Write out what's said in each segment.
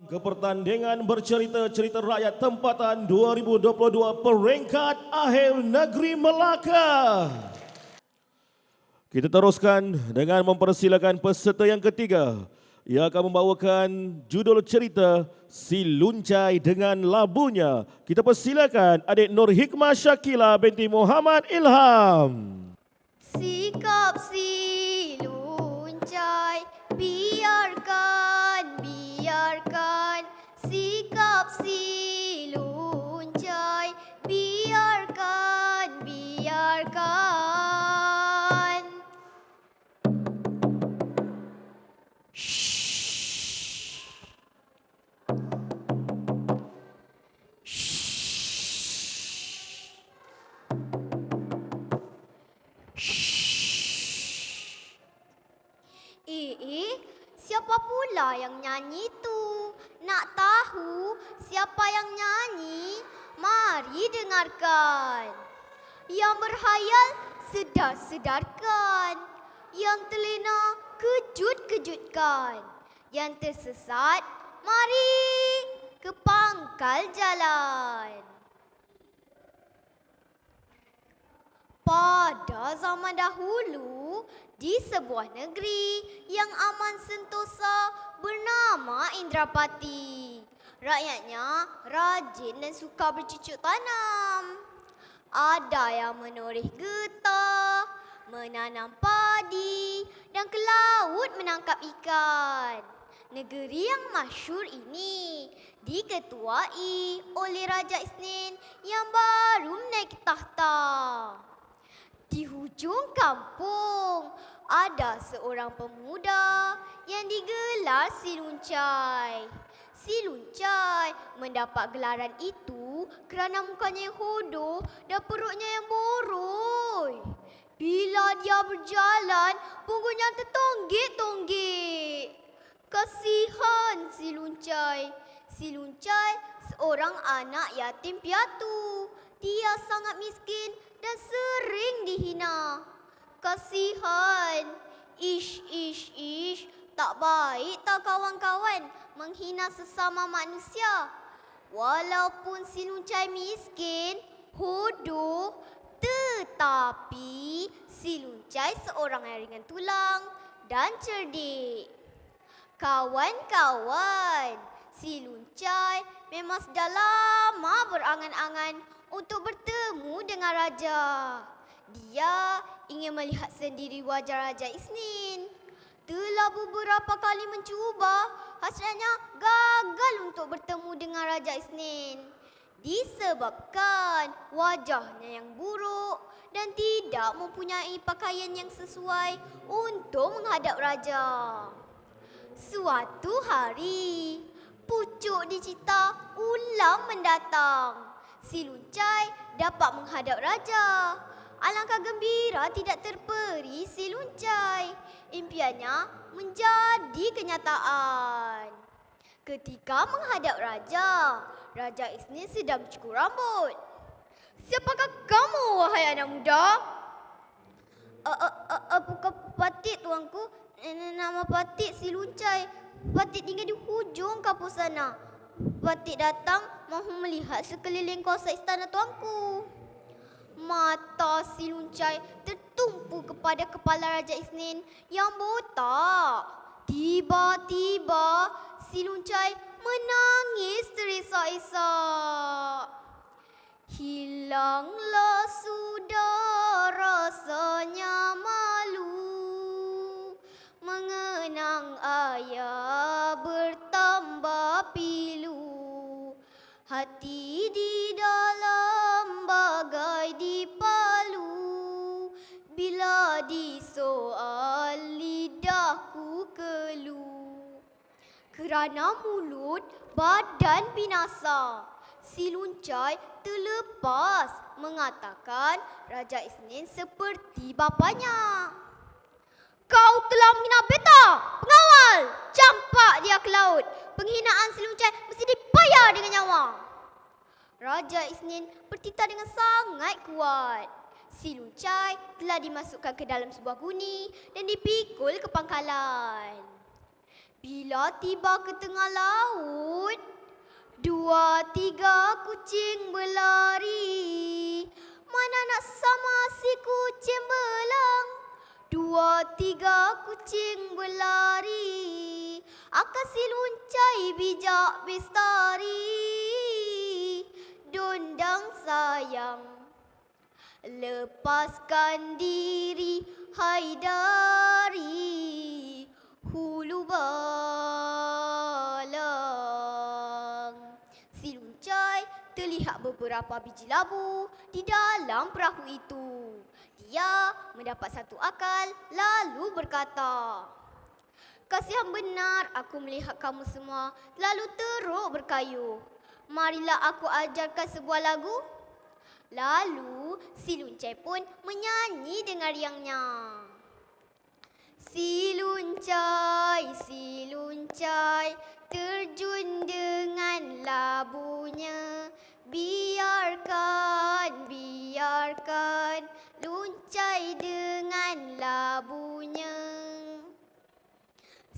Ke pertandingan bercerita-cerita rakyat tempatan 2022 peringkat akhir negeri Melaka. Kita teruskan dengan mempersilakan peserta yang ketiga. Ia akan membawakan judul cerita Si Luncai dengan labunya. Kita persilakan adik Nur Hikmah Syakila binti Muhammad Ilham. Sikap si luncai, biarkan sikap si luncai, biarkan siapa pula yang nyanyi tu? Nak tahu siapa yang nyanyi? Mari dengarkan. Yang berhayal, sedar-sedarkan. Yang terlena, kejut-kejutkan. Yang tersesat, mari ke pangkal jalan. Pada zaman dahulu, di sebuah negeri yang aman sentosa bernama Indrapati. Rakyatnya rajin dan suka bercucuk tanam. Ada yang menoreh getah, menanam padi dan ke laut menangkap ikan. Negeri yang masyhur ini diketuai oleh Raja Isnin yang baru menaiki tahta. Di hujung kampung ada seorang pemuda yang digelar Si Luncai. Si Luncai mendapat gelaran itu kerana mukanya yang hodoh dan perutnya yang boroi. Bila dia berjalan, punggungnya tertonggik-tonggik. Kasihan Si Luncai. Si Luncai seorang anak yatim piatu. Dia sangat miskin dan sering dihina. Kasihan. Ish. Tak baik tak kawan-kawan menghina sesama manusia. Walaupun Si Luncai miskin, hodoh, tetapi Si Luncai seorang yang ringan tulang dan cerdik. Kawan-kawan, Si Luncai memang sudah lama berangan-angan untuk bertemu dengan raja. Dia ingin melihat sendiri wajah Raja Isnin. Telah beberapa kali mencuba, hasilnya gagal untuk bertemu dengan Raja Isnin. Disebabkan wajahnya yang buruk dan tidak mempunyai pakaian yang sesuai untuk menghadap raja. Suatu hari, pucuk dicita ulang mendatang. Si Luncai dapat menghadap raja. Alangkah gembira tidak terperi Si Luncai. Impiannya menjadi kenyataan. Ketika menghadap raja, Raja Isnin sedang mencukur rambut. Siapakah kamu, wahai anak muda? Bukan Patik, tuanku. Nama Patik Si Luncai. Patik tinggal di hujung kapus sana. Patik datang mahu melihat sekeliling kawasan istana tuanku. Mata Si Luncai tertumpu kepada kepala Raja Isnin yang botak. Tiba-tiba Si Luncai menangis terisak-isak. Hilanglah sudah rasanya malu, mengenang ayah bertambah pilu. Hati di dalam bagai dipalu, bila disoal lidahku keluh. Kerana mulut badan binasa, Si Luncai terlepas mengatakan Raja Isnin seperti bapanya. Kau telah menghina beta, pengawal! Campak dia ke laut. Penghinaan Si Luncai mesti dibayar dengan nyawa. Raja Isnin bertitah dengan sangat kuat. Si Luncai telah dimasukkan ke dalam sebuah guni dan dipikul ke pangkalan. Bila tiba ke tengah laut, 2, 3 kucing berlari. Mana nak sama si kucing belang? 2, 3 kucing berlari. Akan si luncai bijak bestari. Dondang sayang, lepaskan diri, hai dari hulu balang. Si luncai terlihat beberapa biji labu di dalam perahu itu. Dia mendapat satu akal lalu berkata, "Kasihan benar aku melihat kamu semua lalu teruk berkayuh. Marilah aku ajarkan sebuah lagu." Lalu si luncai pun menyanyi dengan riangnya. Si luncai terjun dengan labunya. Biarkan luncai dengan labunya.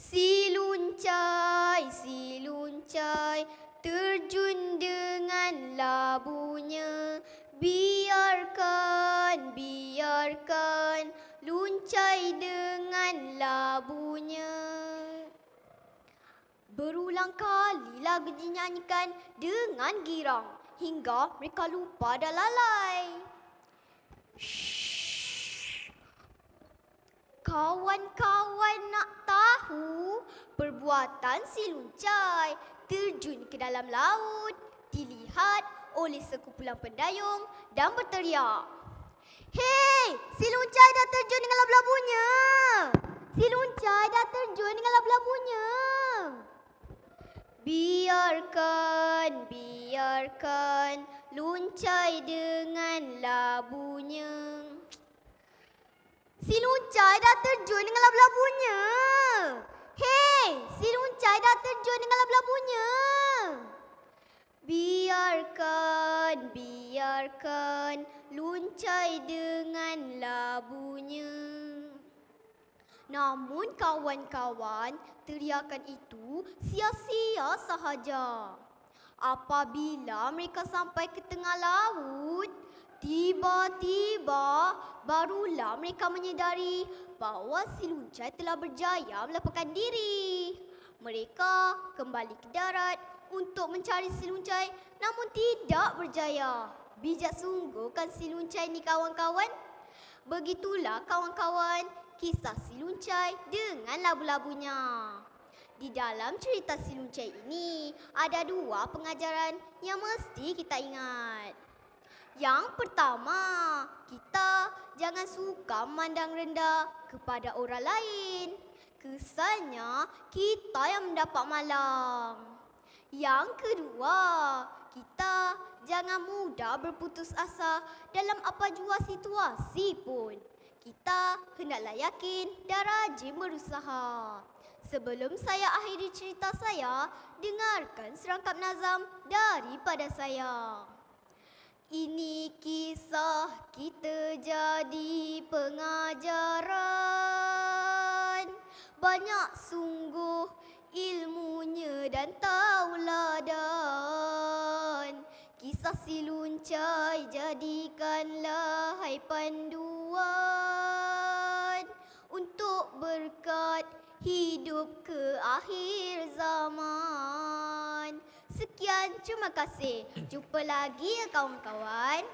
Si luncai terjun dengan labunya. Biarkan luncai dengan labunya. Berulang kali lagu dinyanyikan dengan girang hingga mereka lupa dan lalai. Kawan-kawan nak tahu perbuatan si luncai terjun ke dalam laut dilihat oleh sekumpulan pendayung dan berteriak, "Hei, si luncai dah terjun dengan labu-labunya! Si luncai dah terjun dengan labu-labunya!" Biarkan luncai dengan labunya. Si luncai dah terjun dengan labu-labunya. Hei, si luncai dah terjun dengan labu-labunya. Biarkan luncai dengan labunya. Namun kawan-kawan, teriakan itu sia-sia sahaja. Apabila mereka sampai ke tengah laut, tiba-tiba barulah mereka menyedari bahawa si luncai telah berjaya melepaskan diri. Mereka kembali ke darat untuk mencari si luncai, namun tidak berjaya. Bijak sungguh kan si luncai ni kawan-kawan? Begitulah kawan-kawan kisah si luncai dengan labu-labunya. Di dalam cerita si luncai ini ada 2 pengajaran yang mesti kita ingat. Yang pertama, kita jangan suka memandang rendah kepada orang lain. Kesannya kita yang mendapat malang. Yang kedua, kita jangan mudah berputus asa dalam apa jua situasi pun. Kita hendaklah yakin dan rajin berusaha. Sebelum saya akhiri cerita saya, dengarkan serangkap nazam daripada saya. Ini kisah kita jadi pengajaran. Banyak sungguh ilmunya dan tauladan. Kisah si luncai jadikanlah hai panduan untuk berkat hidup ke akhir zaman. Sekian, terima kasih. Jumpa lagi ya kawan-kawan.